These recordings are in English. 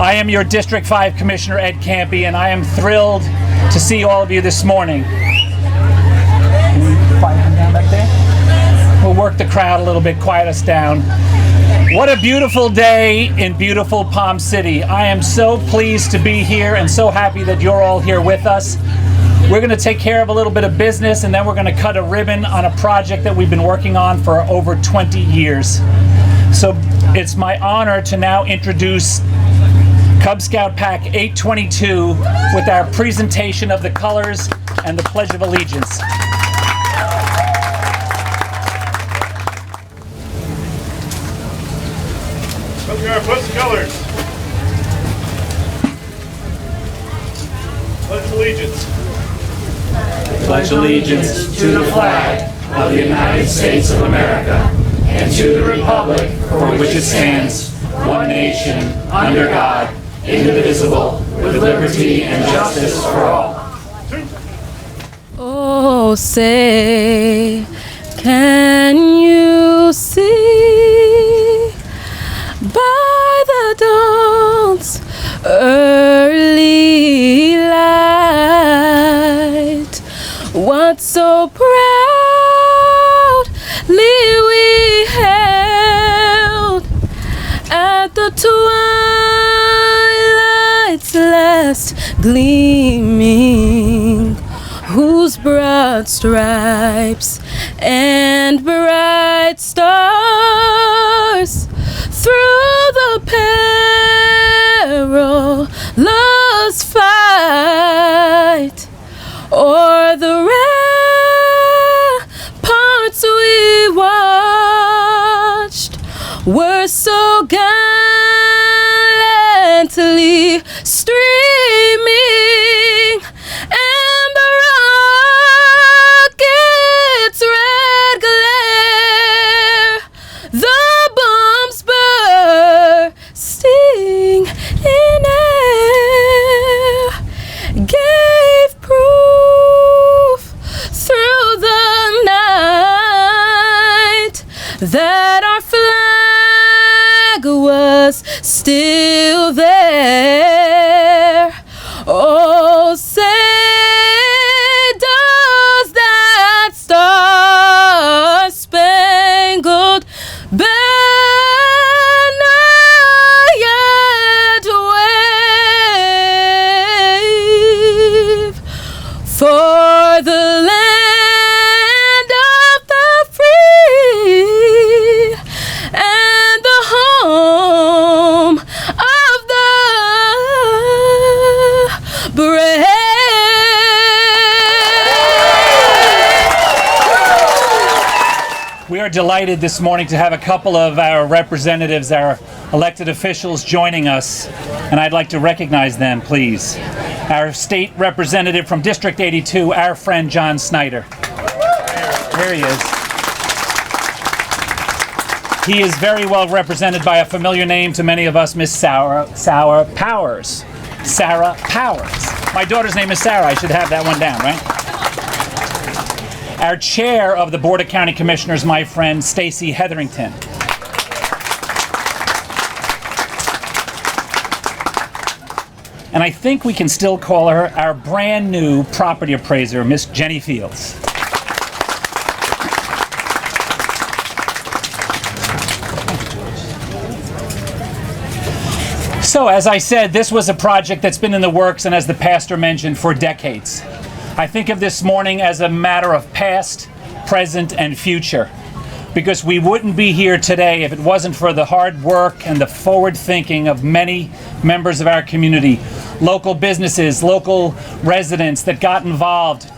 I am your District 5 Commissioner, Ed Campy, and I am thrilled to see all of you this morning. Can we quiet them down back there? We'll work the crowd a little bit, quiet us down. What a beautiful day in beautiful Palm City. I am so pleased to be here and so happy that you're all here with us. We're going to take care of a little bit of business, and then we're going to cut a ribbon on a project that we've been working on for over 20 years. So it's my honor to now introduce Cub Scout Pack 822 with our presentation of the colors and the Pledge of Allegiance. What's the colors? Pledge allegiance. Pledge allegiance to the flag of the United States of America and to the republic for which it stands, one nation, under God, indivisible, with liberty and justice for all. Oh, say, can you see by the dawn's early light what so proudly we held at the twilight's last gleaming, whose broad stripes and bright stars through the perilous fight o'er the ramparts we watched were so gallantly streaming, and the rocket's red glare, the bombs bursting in air, gave proof through the night that our flag was still there. Oh, say, does that star-spangled banner yet wave for the land of the free and the home of the brave? We are delighted this morning to have a couple of our representatives, our elected officials, joining us, and I'd like to recognize them, please. Our state representative from District 82, our friend John Snyder. There he is. He is very well represented by a familiar name to many of us, Miss Sarah Powers. Sarah Powers. My daughter's name is Sarah. I should have that one down, right? Our chair of the Board of County Commissioners, my friend Stacy Hetherington. And I think we can still call her our brand new property appraiser, Miss Jenny Fields. So, as I said, this was a project that's been in the works, and as the pastor mentioned, for decades. I think of this morning as a matter of past, present, and future, because we wouldn't be here today if it wasn't for the hard work and the forward thinking of many members of our community, local businesses, local residents that got involved.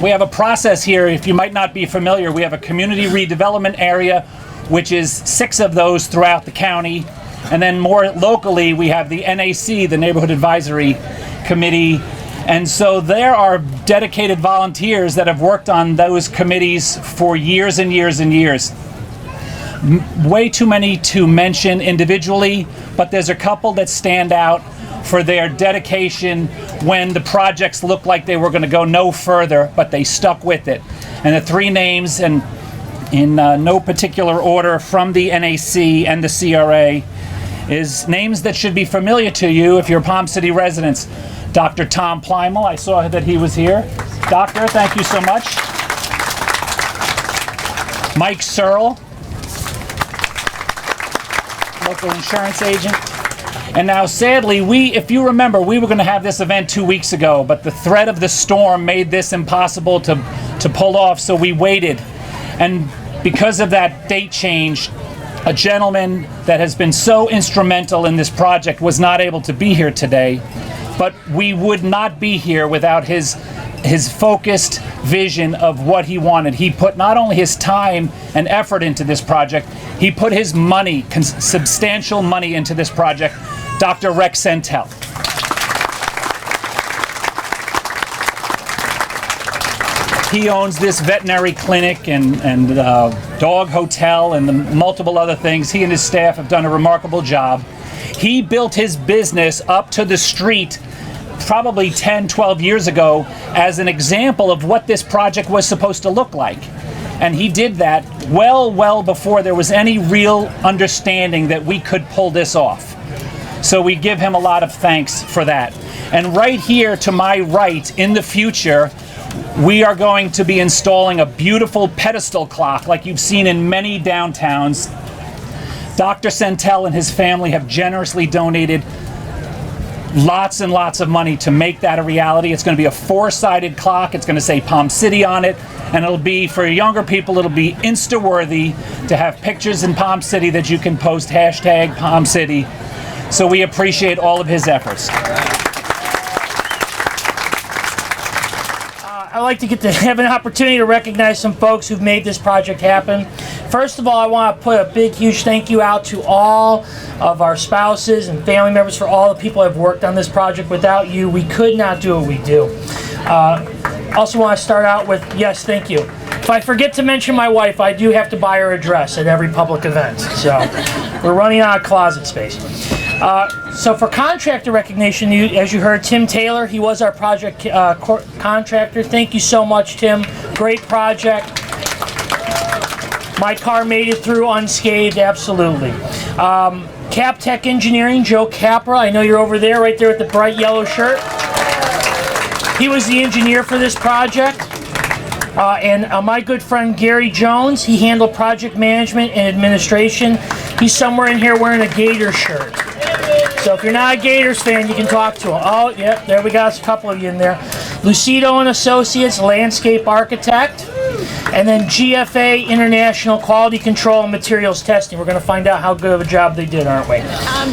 We have a process here, if you might not be familiar, we have a community redevelopment area, which is 6 of those throughout the county. And then more locally, we have the NAC, the Neighborhood Advisory Committee. And so there are dedicated volunteers that have worked on those committees for years and years and years. Way too many to mention individually, but there's a couple that stand out for their dedication when the projects looked like they were going to go no further, but they stuck with it. And the 3 names, and in no particular order, from the NAC and the CRA, is names that should be familiar to you if you're Palm City residents. Dr. Tom Plymel, I saw that he was here. Doctor, thank you so much. Mike Searle, local insurance agent. And now, sadly, if you remember, we were going to have this event 2 weeks ago, but the threat of the storm made this impossible to pull off, so we waited. And because of that date change, a gentleman that has been so instrumental in this project was not able to be here today, but we would not be here without his focused vision of what he wanted. He put not only his time and effort into this project, he put his money, substantial money into this project. Dr. Rex Centel. He owns this veterinary clinic and dog hotel and the multiple other things. He and his staff have done a remarkable job. He built his business up to the street probably 10, 12 years ago as an example of what this project was supposed to look like. And he did that well before there was any real understanding that we could pull this off. So we give him a lot of thanks for that. And right here to my right, in the future, we are going to be installing a beautiful pedestal clock like you've seen in many downtowns. Dr. Centel and his family have generously donated lots and lots of money to make that a reality. It's going to be a 4-sided clock. It's going to say Palm City on it. And it'll be, for younger people, it'll be Insta-worthy to have pictures in Palm City that you can post hashtag Palm City. So we appreciate all of his efforts. I'd like to get to have an opportunity to recognize some folks who've made this project happen. First of all, I want to put a big, huge thank you out to all of our spouses and family members for all the people who have worked on this project. Without you, we could not do what we do. Also want to start out with, yes, thank you. If I forget to mention my wife, I do have to buy her a dress at every public event. So we're running out of closet space. So for contractor recognition, as you heard, Tim Taylor, he was our project contractor. Thank you so much, Tim. Great project. My car made it through unscathed, absolutely. Cap Tech Engineering, Joe Capra, I know you're over there, right there with the bright yellow shirt. He was the engineer for this project. And my good friend Gary Jones, he handled project management and administration. He's somewhere in here wearing a Gators shirt. So if you're not a Gators fan, you can talk to him. Oh, yep, there we got a couple of you in there. Lucido and Associates, landscape architect. And then GFA International Quality Control and Materials Testing. We're going to find out how good of a job they did, aren't we?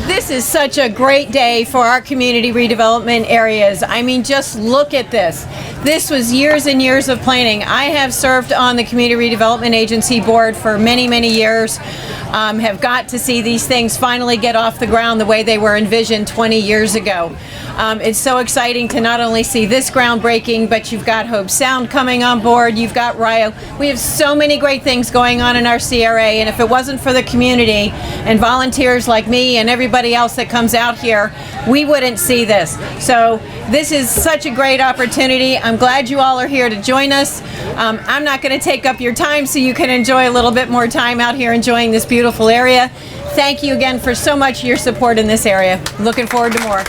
This is such a great day for our community redevelopment areas. I mean, just look at this. This was years and years of planning. I have served on the Community Redevelopment Agency board for many, many years. Have got to see these things finally get off the ground the way they were envisioned 20 years ago. It's so exciting to not only see this groundbreaking, but you've got Hope Sound coming on board, you've got Rio. We have so many great things going on in our CRA, and if it wasn't for the community and volunteers like me and everybody else that comes out here, we wouldn't see this. So this is such a great opportunity. I'm glad you all are here to join us. I'm not going to take up your time so you can enjoy a little bit more time out here enjoying this beautiful area. Thank you again for so much of your support in this area. Looking forward to more.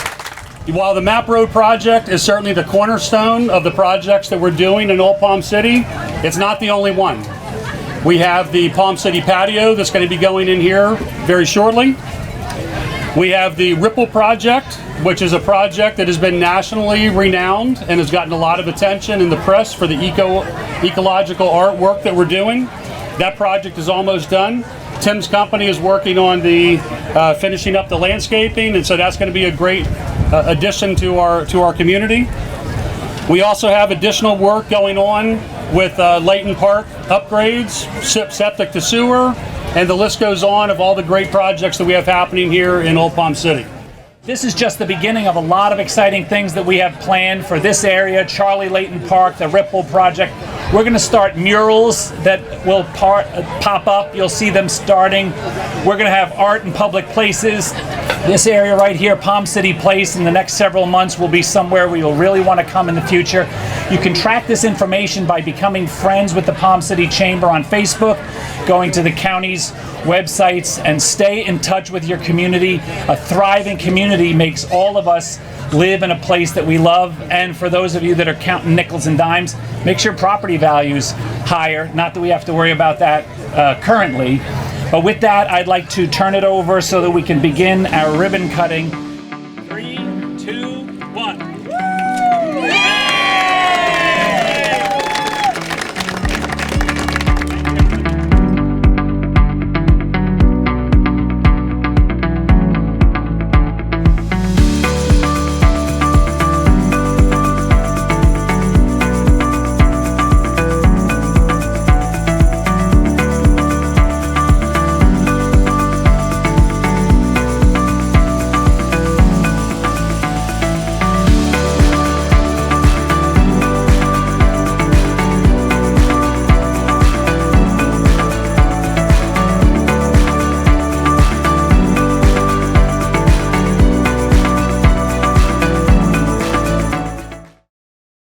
While the Mapp Road project is certainly the cornerstone of the projects that we're doing in Old Palm City, it's not the only one. We have the Palm City patio that's going to be going in here very shortly. We have the Ripple project, which is a project that has been nationally renowned and has gotten a lot of attention in the press for the ecological artwork that we're doing. That project is almost done. Tim's company is working on the finishing up the landscaping, and so that's going to be a great addition to our community. We also have additional work going on with Leighton Park upgrades, septic to sewer, and the list goes on of all the great projects that we have happening here in Old Palm City. This is just the beginning of a lot of exciting things that we have planned for this area, Charlie Leighton Park, the Ripple project. We're going to start murals that will pop up. You'll see them starting. We're going to have art in public places. This area right here, Palm City Place, in the next several months will be somewhere where you'll really want to come in the future. You can track this information by becoming friends with the Palm City Chamber on Facebook, going to the county's websites, and stay in touch with your community. A thriving community makes all of us live in a place that we love. And for those of you that are counting nickels and dimes, make sure property values higher. Not that we have to worry about that currently. But with that, I'd like to turn it over so that we can begin our ribbon cutting